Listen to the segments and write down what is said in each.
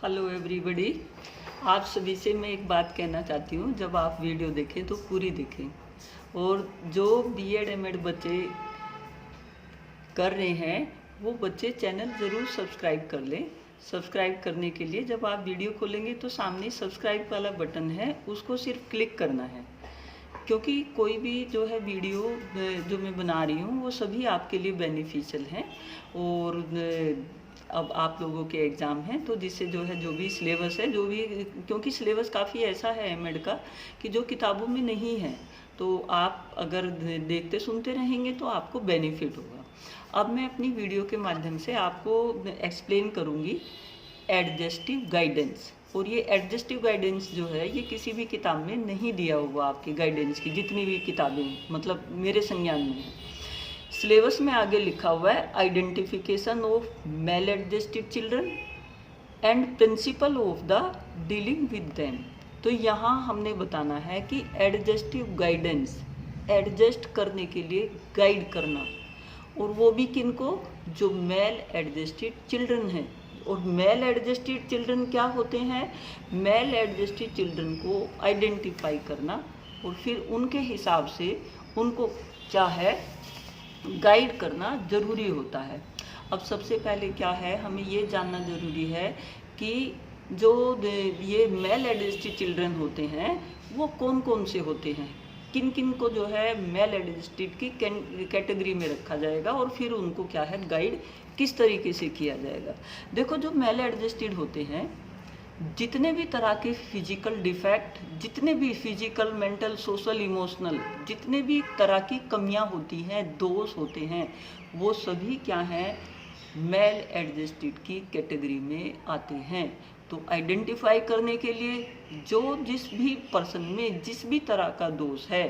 Hello everybody. आप सभी से मैं एक बात कहना चाहती हूँ, जब आप वीडियो देखें तो पूरी देखें। और जो बीएड एमएड बच्चे कर रहे हैं वो बच्चे चैनल ज़रूर सब्सक्राइब कर लें। सब्सक्राइब करने के लिए जब आप वीडियो खोलेंगे तो सामने सब्सक्राइब वाला बटन है, उसको सिर्फ क्लिक करना है, क्योंकि कोई भी जो है वीडियो जो मैं बना रही हूँ वो सभी आपके लिए बेनिफिशियल हैं। और अब आप लोगों के एग्ज़ाम हैं तो जिससे जो है जो भी सिलेबस है, जो भी, क्योंकि सिलेबस काफ़ी ऐसा है एमएड का कि जो किताबों में नहीं है, तो आप अगर देखते सुनते रहेंगे तो आपको बेनिफिट होगा। अब मैं अपनी वीडियो के माध्यम से आपको एक्सप्लेन करूँगी एडजस्टिव गाइडेंस। और ये एडजस्टिव गाइडेंस जो है ये किसी भी किताब में नहीं दिया हुआ, आपकी गाइडेंस की जितनी भी किताबें मतलब मेरे संज्ञान में है। सिलेबस में आगे लिखा हुआ है identification of male adjusted children and principle of the dealing with them. तो यहाँ हमने बताना है कि एडजस्टिव गाइडेंस, एडजस्ट करने के लिए गाइड करना, और वो भी किनको, जो मेल एडजस्टेड चिल्ड्रन हैं। और मेल एडजस्टेड चिल्ड्रन क्या होते हैं? मेल एडजस्टेड चिल्ड्रन को आइडेंटिफाई करना और फिर उनके हिसाब से उनको क्या है गाइड करना ज़रूरी होता है। अब सबसे पहले क्या है, हमें ये जानना ज़रूरी है कि जो ये मेल एडजस्टेड चिल्ड्रन होते हैं वो कौन कौन से होते हैं, किन किन को जो है मेल एडजस्टेड की कैटेगरी में रखा जाएगा, और फिर उनको क्या है गाइड किस तरीके से किया जाएगा। देखो, जो मेल एडजस्टेड होते हैं, जितने भी तरह के फिजिकल डिफेक्ट, जितने भी फिजिकल, मेंटल, सोशल, इमोशनल, जितने भी तरह की कमियां होती हैं, दोष होते हैं, वो सभी क्या हैं, मेल एडजस्टेड की कैटेगरी में आते हैं। तो आइडेंटिफाई करने के लिए जो जिस भी पर्सन में जिस भी तरह का दोष है,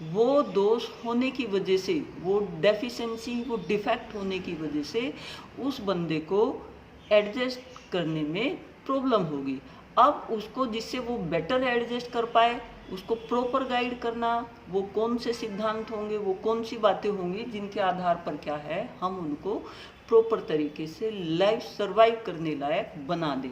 वो दोष होने की वजह से, वो डेफिशिएंसी, वो डिफेक्ट होने की वजह से उस बंदे को एडजस्ट करने में प्रॉब्लम होगी। अब उसको जिससे वो बेटर एडजस्ट कर पाए, उसको प्रॉपर गाइड करना, वो कौन से सिद्धांत होंगे, वो कौन सी बातें होंगी जिनके आधार पर क्या है हम उनको प्रॉपर तरीके से लाइफ सर्वाइव करने लायक बना दें।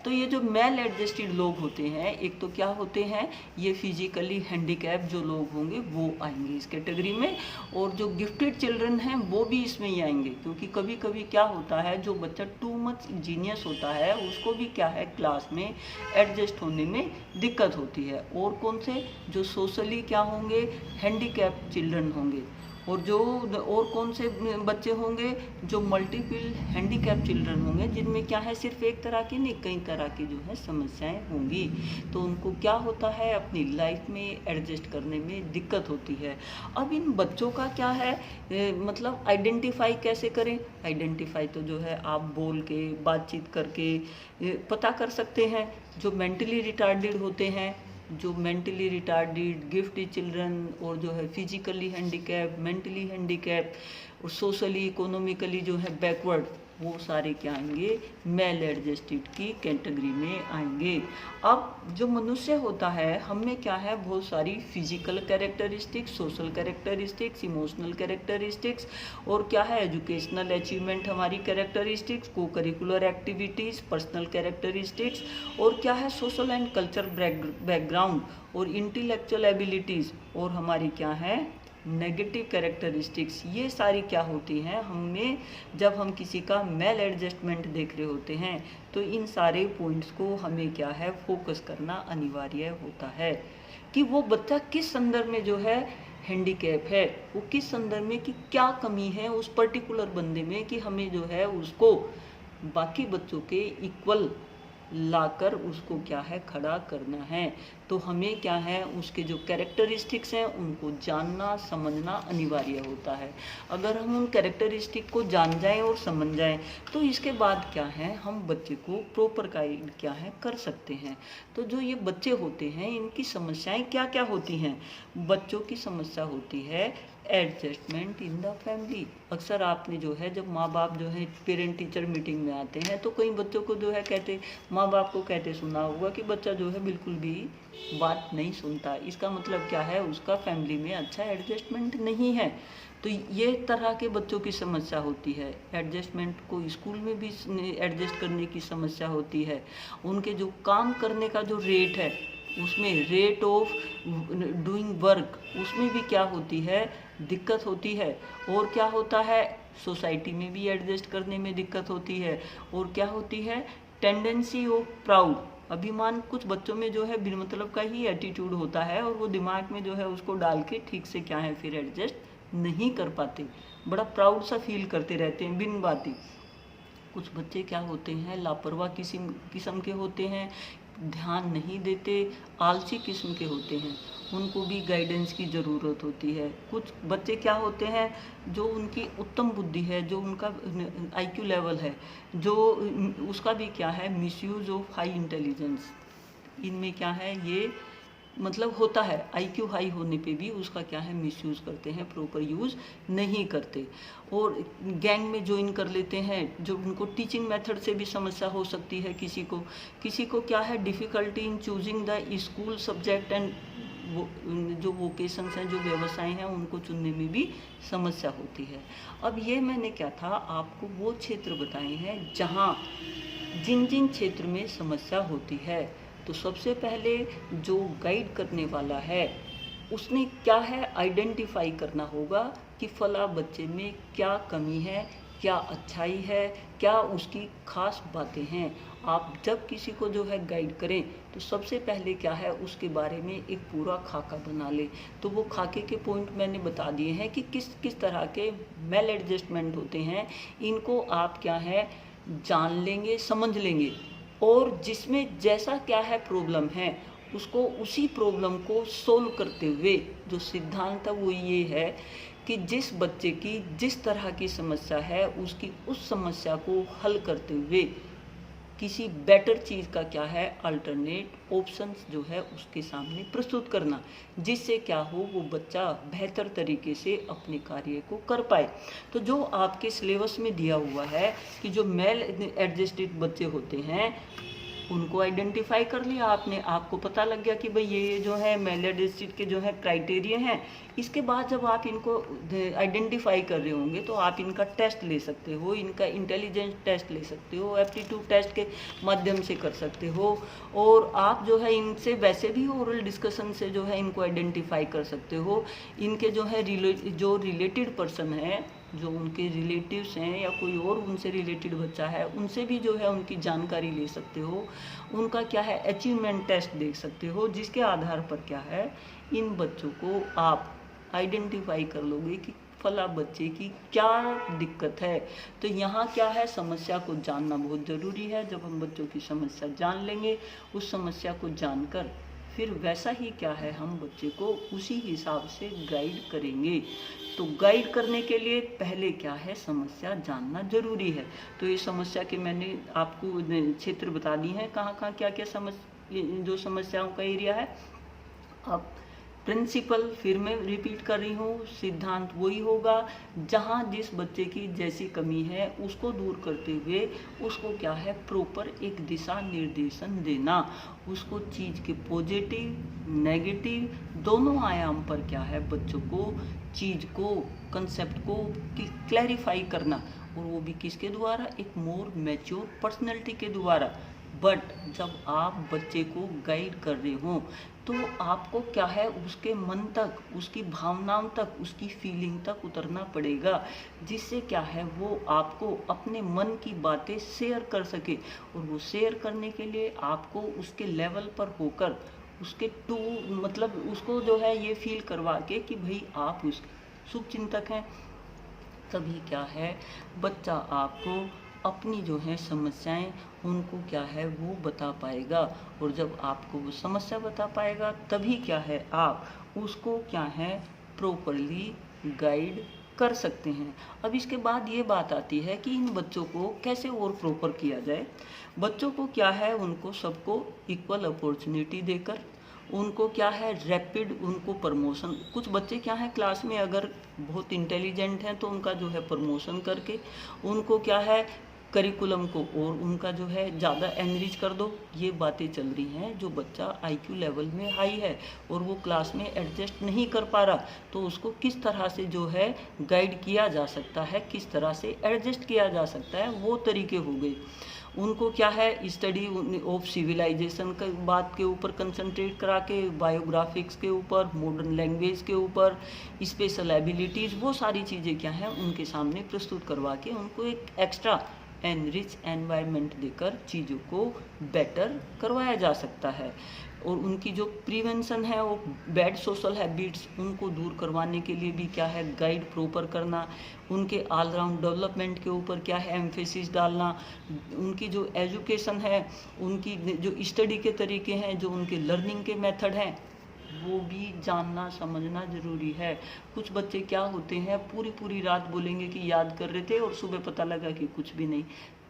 तो ये जो मेल एडजस्टेड लोग होते हैं, एक तो क्या होते हैं, ये फिजिकली हैंडीकैप जो लोग होंगे वो आएंगे इस कैटेगरी में, और जो गिफ्टेड चिल्ड्रन हैं वो भी इसमें ही आएंगे। क्योंकि कभी कभी क्या होता है, जो बच्चा टू मच जीनियस होता है उसको भी क्या है क्लास में एडजस्ट होने में दिक्कत होती है। और कौन से, जो सोशली क्या होंगे, हैंडीकैप चिल्ड्रन होंगे। और जो और कौन से बच्चे होंगे, जो मल्टीपल हैंडीकैप चिल्ड्रन होंगे, जिनमें क्या है सिर्फ एक तरह की नहीं, कई तरह की जो है समस्याएं होंगी। तो उनको क्या होता है, अपनी लाइफ में एडजस्ट करने में दिक्कत होती है। अब इन बच्चों का क्या है मतलब आइडेंटिफाई कैसे करें? आइडेंटिफाई तो जो है आप बोल के, बातचीत करके पता कर सकते हैं। जो मेंटली रिटार्डेड होते हैं, जो मेंटली रिटार्डेड, गिफ्टेड चिल्ड्रन, और जो है फिजिकली हैंडीकैप, मेंटली हैंडीकैप, और सोशली इकोनॉमिकली जो है बैकवर्ड, वो सारे क्या आएंगे, मेल एडजस्टेड की कैटेगरी में आएंगे। अब जो मनुष्य होता है, हमें क्या है बहुत सारी physical characteristics, social characteristics, emotional characteristics, और क्या है एजुकेशनल अचीवमेंट हमारी कैरेक्टरिस्टिक्स, को करिकुलर एक्टिविटीज़, पर्सनल कैरेक्टरिस्टिक्स, और क्या है सोशल एंड कल्चर बैकग्राउंड, और इंटेलेक्चुअल एबिलिटीज़, और हमारी क्या है नेगेटिव कैरेक्टरिस्टिक्स। ये सारी क्या होती हैं, हमें जब हम किसी का मेल एडजस्टमेंट देख रहे होते हैं तो इन सारे पॉइंट्स को हमें क्या है फोकस करना अनिवार्य होता है कि वो बच्चा किस संदर्भ में जो है हैंडीकैप है, वो किस संदर्भ में कि क्या कमी है उस पर्टिकुलर बंदे में, कि हमें जो है उसको बाकी बच्चों के इक्वल लाकर उसको क्या है खड़ा करना है। तो हमें क्या है उसके जो कैरेक्टरिस्टिक्स हैं उनको जानना समझना अनिवार्य होता है। अगर हम उन कैरेक्टरिस्टिक को जान जाएं और समझ जाएं तो इसके बाद क्या है हम बच्चे को प्रॉपर गाइड क्या है कर सकते हैं। तो जो ये बच्चे होते हैं इनकी समस्याएं क्या क्या होती हैं? बच्चों की समस्या होती है एडजस्टमेंट इन द फैमिली। अक्सर आपने जो है जब माँ बाप जो है पेरेंट टीचर मीटिंग में आते हैं तो कई बच्चों को जो है कहते, माँ बाप को कहते सुना होगा कि बच्चा जो है बिल्कुल भी बात नहीं सुनता। इसका मतलब क्या है, उसका फैमिली में अच्छा एडजस्टमेंट नहीं है। तो ये तरह के बच्चों की समस्या होती है। एडजस्टमेंट को स्कूल में भी एडजस्ट करने की समस्या होती है। उनके जो काम करने का जो रेट है, उसमें रेट ऑफ डूइंग वर्क, उसमें भी क्या होती है, दिक्कत होती है। और क्या होता है, सोसाइटी में भी एडजस्ट करने में दिक्कत होती है। और क्या होती है, टेंडेंसी ऑफ प्राउड, अभिमान। कुछ बच्चों में जो है बिन मतलब का ही एटीट्यूड होता है और वो दिमाग में जो है उसको डाल के ठीक से क्या है फिर एडजस्ट नहीं कर पाते, बड़ा प्राउड सा फील करते रहते हैं बिन बाती। कुछ बच्चे क्या होते हैं, लापरवाह किस्म के होते हैं, ध्यान नहीं देते, आलसी किस्म के होते हैं, उनको भी गाइडेंस की ज़रूरत होती है। कुछ बच्चे क्या होते हैं, जो उनकी उत्तम बुद्धि है, जो उनका आईक्यू लेवल है, जो उसका भी क्या है, मिसयूज ऑफ हाई इंटेलिजेंस, इनमें क्या है ये मतलब होता है। आईक्यू हाई होने पे भी उसका क्या है, मिसयूज़ करते हैं, प्रॉपर यूज़ नहीं करते। और गैंग में ज्वाइन कर लेते हैं, जो उनको टीचिंग मेथड से भी समस्या हो सकती है। किसी को क्या है, difficulty in choosing the school subject and वो जो वोकेशंस हैं, जो व्यवसाय हैं, उनको चुनने में भी समस्या होती है। अब ये मैंने क्या था, आपको वो क्षेत्र बताए हैं जहाँ जिन क्षेत्र में समस्या होती है। तो सबसे पहले जो गाइड करने वाला है उसने क्या है, आइडेंटिफाई करना होगा कि फला बच्चे में क्या कमी है, क्या अच्छाई है, क्या उसकी खास बातें हैं। आप जब किसी को जो है गाइड करें तो सबसे पहले क्या है, उसके बारे में एक पूरा खाका बना ले। तो वो खाके के पॉइंट मैंने बता दिए हैं कि किस किस तरह के मेल एडजस्टमेंट होते हैं। इनको आप क्या है जान लेंगे, समझ लेंगे, और जिसमें जैसा क्या है प्रॉब्लम है, उसको उसी प्रॉब्लम को सोल्व करते हुए जो सिद्धांत है वो ये है कि जिस बच्चे की जिस तरह की समस्या है, उसकी उस समस्या को हल करते हुए किसी बेटर चीज़ का क्या है, अल्टरनेट ऑप्शंस जो है उसके सामने प्रस्तुत करना, जिससे क्या हो, वो बच्चा बेहतर तरीके से अपने कार्य को कर पाए। तो जो आपके सिलेबस में दिया हुआ है कि जो मेल एडजस्टेड बच्चे होते हैं उनको आइडेंटिफाई कर लिया आपने, आपको पता लग गया कि भाई ये जो है मेल एडजस्टेड के जो है क्राइटेरिया हैं। इसके बाद जब आप इनको आइडेंटिफाई कर रहे होंगे तो आप इनका टेस्ट ले सकते हो, इनका इंटेलिजेंस टेस्ट ले सकते हो, एप्टीट्यूड टेस्ट के माध्यम से कर सकते हो। और आप जो है इनसे वैसे भी ओरल डिस्कशन से जो है इनको आइडेंटिफाई कर सकते हो। इनके जो है जो रिलेटेड पर्सन है, जो उनके रिलेटिव्स हैं या कोई और उनसे रिलेटेड बच्चा है, उनसे भी जो है उनकी जानकारी ले सकते हो। उनका क्या है अचीवमेंट टेस्ट देख सकते हो, जिसके आधार पर क्या है इन बच्चों को आप आइडेंटिफाई कर लोगे कि फला बच्चे की क्या दिक्कत है। तो यहाँ क्या है, समस्या को जानना बहुत ज़रूरी है। जब हम बच्चों की समस्या जान लेंगे, उस समस्या को जानकर फिर वैसा ही क्या है हम बच्चे को उसी हिसाब से गाइड करेंगे। तो गाइड करने के लिए पहले क्या है, समस्या जानना जरूरी है। तो ये समस्या के मैंने आपको क्षेत्र बता दी हैं, कहाँ कहाँ क्या क्या जो समस्याओं का एरिया है। अब प्रिंसिपल फिर मैं रिपीट कर रही हूँ, सिद्धांत वही होगा जहाँ जिस बच्चे की जैसी कमी है उसको दूर करते हुए उसको क्या है प्रॉपर एक दिशा निर्देशन देना, उसको चीज़ के पॉजिटिव नेगेटिव दोनों आयाम पर क्या है बच्चों को चीज़ को कंसेप्ट को क्लैरिफाई करना, और वो भी किसके द्वारा, एक मोर मैच्योर पर्सनैलिटी के द्वारा। बट जब आप बच्चे को गाइड कर रहे हो तो आपको क्या है उसके मन तक, उसकी भावनाओं तक, उसकी फीलिंग तक उतरना पड़ेगा, जिससे क्या है वो आपको अपने मन की बातें शेयर कर सके। और वो शेयर करने के लिए आपको उसके लेवल पर होकर उसके मतलब उसको जो है ये फील करवा के कि भाई आप उसके शुभचिंतक हैं, तभी क्या है बच्चा आपको अपनी जो है समस्याएं उनको क्या है वो बता पाएगा। और जब आपको वो समस्या बता पाएगा तभी क्या है आप उसको क्या है प्रॉपरली गाइड कर सकते हैं। अब इसके बाद ये बात आती है कि इन बच्चों को कैसे और प्रॉपर किया जाए। बच्चों को क्या है उनको सबको इक्वल अपॉर्चुनिटी देकर उनको क्या है रैपिड उनको प्रमोशन, कुछ बच्चे क्या है क्लास में अगर बहुत इंटेलिजेंट हैं तो उनका जो है प्रमोशन करके उनको क्या है करिकुलम को और उनका जो है ज़्यादा एनरिच कर दो। ये बातें चल रही हैं। जो बच्चा आईक्यू लेवल में हाई है और वो क्लास में एडजस्ट नहीं कर पा रहा, तो उसको किस तरह से जो है गाइड किया जा सकता है, किस तरह से एडजस्ट किया जा सकता है, वो तरीके हो गए। उनको क्या है स्टडी ऑफ सिविलाइजेशन के बात के ऊपर कंसंट्रेट करा के, बायोग्राफिक्स के ऊपर, मॉडर्न लैंग्वेज के ऊपर, स्पेशल एबिलिटीज़, वो सारी चीज़ें क्या हैं उनके सामने प्रस्तुत करवा के उनको एक एक्स्ट्रा एनरिच एनवायरनमेंट देकर चीज़ों को बेटर करवाया जा सकता है। और उनकी जो प्रिवेंशन है वो बैड सोशल हैबिट्स उनको दूर करवाने के लिए भी क्या है गाइड प्रॉपर करना, उनके ऑल राउंड डेवलपमेंट के ऊपर क्या है एम्फेसिस डालना, उनकी जो एजुकेशन है, उनकी जो स्टडी के तरीके हैं, जो उनके लर्निंग के मेथड हैं, वो भी जानना समझना ज़रूरी है। कुछ बच्चे क्या होते हैं पूरी पूरी रात बोलेंगे कि याद कर रहे थे और सुबह पता लगा कि कुछ भी नहीं।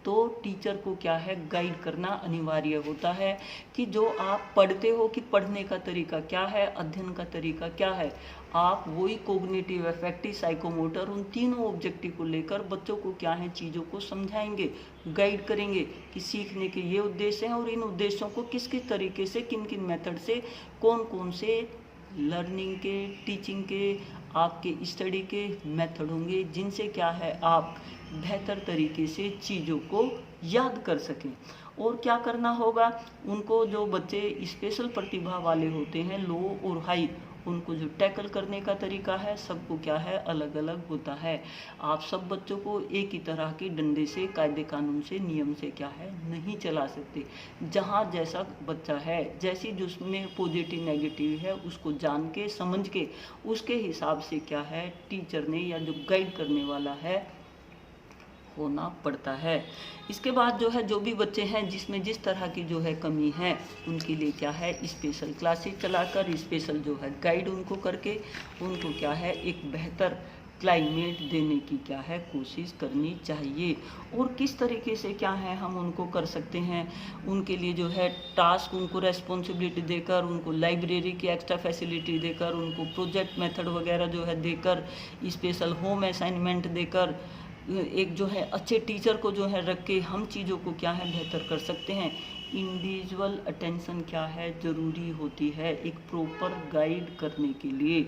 तो टीचर को क्या है गाइड करना अनिवार्य होता है कि जो आप पढ़ते हो कि पढ़ने का तरीका क्या है, अध्ययन का तरीका क्या है, आप वही कोग्निटिव, अफेक्टिव, साइकोमोटर, उन तीनों ऑब्जेक्टिव को लेकर बच्चों को क्या है चीज़ों को समझाएंगे, गाइड करेंगे कि सीखने के ये उद्देश्य हैं और इन उद्देश्यों को किस किस तरीके से, किन किन मेथड से, कौन कौन से लर्निंग के, टीचिंग के, आपके स्टडी के मेथड होंगे जिनसे क्या है आप बेहतर तरीके से चीज़ों को याद कर सकें। और क्या करना होगा, उनको जो बच्चे स्पेशल प्रतिभा वाले होते हैं, लो और हाई, उनको जो टैकल करने का तरीका है सबको क्या है अलग अलग होता है। आप सब बच्चों को एक ही तरह के डंडे से, कायदे कानून से, नियम से क्या है नहीं चला सकते। जहाँ जैसा बच्चा है, जैसी जिसमें पॉजिटिव नेगेटिव है, उसको जान के समझ के उसके हिसाब से क्या है टीचर ने या जो गाइड करने वाला है होना पड़ता है। इसके बाद जो है जो भी बच्चे हैं जिसमें जिस तरह की जो है कमी है उनके लिए क्या है स्पेशल क्लासेस चलाकर, स्पेशल जो है गाइड उनको करके उनको क्या है एक बेहतर क्लाइमेट देने की क्या है कोशिश करनी चाहिए। और किस तरीके से क्या है हम उनको कर सकते हैं, उनके लिए जो है टास्क, उनको रेस्पॉन्सिबिलिटी देकर, उनको लाइब्रेरी की एक्स्ट्रा फैसिलिटी देकर, उनको प्रोजेक्ट मेथड वगैरह जो है देकर, स्पेशल होम असाइनमेंट देकर, एक जो है अच्छे टीचर को जो है रख के हम चीज़ों को क्या है बेहतर कर सकते हैं। इंडिविजुअल अटेंशन क्या है ज़रूरी होती है एक प्रॉपर गाइड करने के लिए।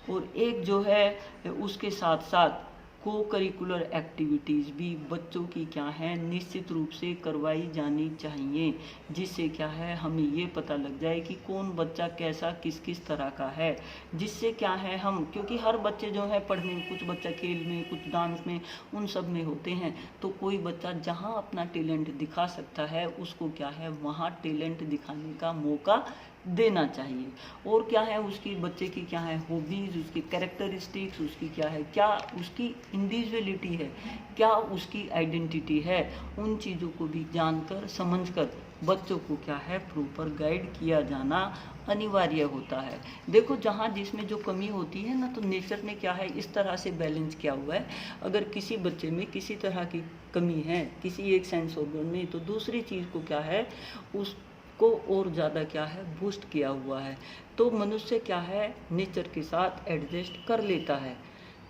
और एक जो है उसके साथ साथ को करिकुलर एक्टिविटीज़ भी बच्चों की क्या है निश्चित रूप से करवाई जानी चाहिए, जिससे क्या है हमें ये पता लग जाए कि कौन बच्चा कैसा किस किस तरह का है, जिससे क्या है हम, क्योंकि हर बच्चे जो है पढ़ने में, कुछ बच्चा खेल में, कुछ डांस में, उन सब में होते हैं, तो कोई बच्चा जहाँ अपना टैलेंट दिखा सकता है उसको क्या है वहाँ टैलेंट दिखाने का मौका देना चाहिए। और क्या है उसकी बच्चे की क्या है हॉबीज़, उसकी कैरेक्टरिस्टिक्स, उसकी क्या है, क्या उसकी इंडिविजुअलिटी है, क्या उसकी आइडेंटिटी है, उन चीज़ों को भी जानकर समझकर बच्चों को क्या है प्रॉपर गाइड किया जाना अनिवार्य होता है। देखो जहाँ जिसमें जो कमी होती है ना, तो नेचर ने क्या है इस तरह से बैलेंस किया हुआ है। अगर किसी बच्चे में किसी तरह की कमी है किसी एक सेंस ऑर्गन में, तो दूसरी चीज़ को क्या है उसको और ज़्यादा क्या है बूस्ट किया हुआ है। तो मनुष्य क्या है नेचर के साथ एडजस्ट कर लेता है।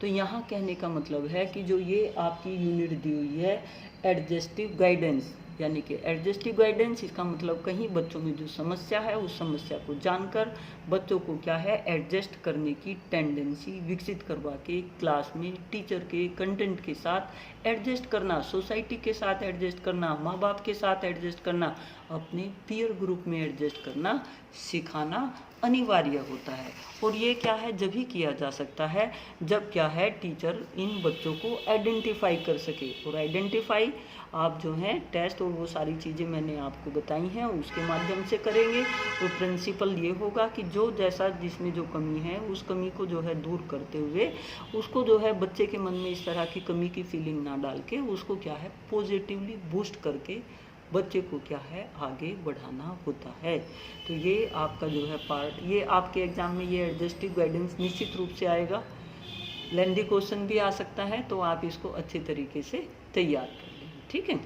तो यहाँ कहने का मतलब है कि जो ये आपकी यूनिट दी हुई है एडजस्टिव गाइडेंस, यानी कि एडजस्टिव गाइडेंस, इसका मतलब कहीं बच्चों में जो समस्या है उस समस्या को जानकर बच्चों को क्या है एडजस्ट करने की टेंडेंसी विकसित करवा के क्लास में टीचर के कंटेंट के साथ एडजस्ट करना, सोसाइटी के साथ एडजस्ट करना, माँ बाप के साथ एडजस्ट करना, अपने पीयर ग्रुप में एडजस्ट करना सिखाना अनिवार्य होता है। और ये क्या है जब ही किया जा सकता है जब क्या है टीचर इन बच्चों को आइडेंटिफाई कर सके। और आइडेंटिफाई आप जो हैं टेस्ट और वो सारी चीज़ें मैंने आपको बताई हैं उसके माध्यम से करेंगे। और प्रिंसिपल ये होगा कि जो जैसा जिसमें जो कमी है उस कमी को जो है दूर करते हुए उसको जो है बच्चे के मन में इस तरह की कमी की फीलिंग ना डाल के उसको क्या है पॉजिटिवली बूस्ट करके बच्चे को क्या है आगे बढ़ाना होता है। तो ये आपका जो है पार्ट, ये आपके एग्ज़ाम में ये एडजस्टिव गाइडेंस निश्चित रूप से आएगा। लेंदी क्वेश्चन भी आ सकता है, तो आप इसको अच्छे तरीके से तैयार कर लें। ठीक है।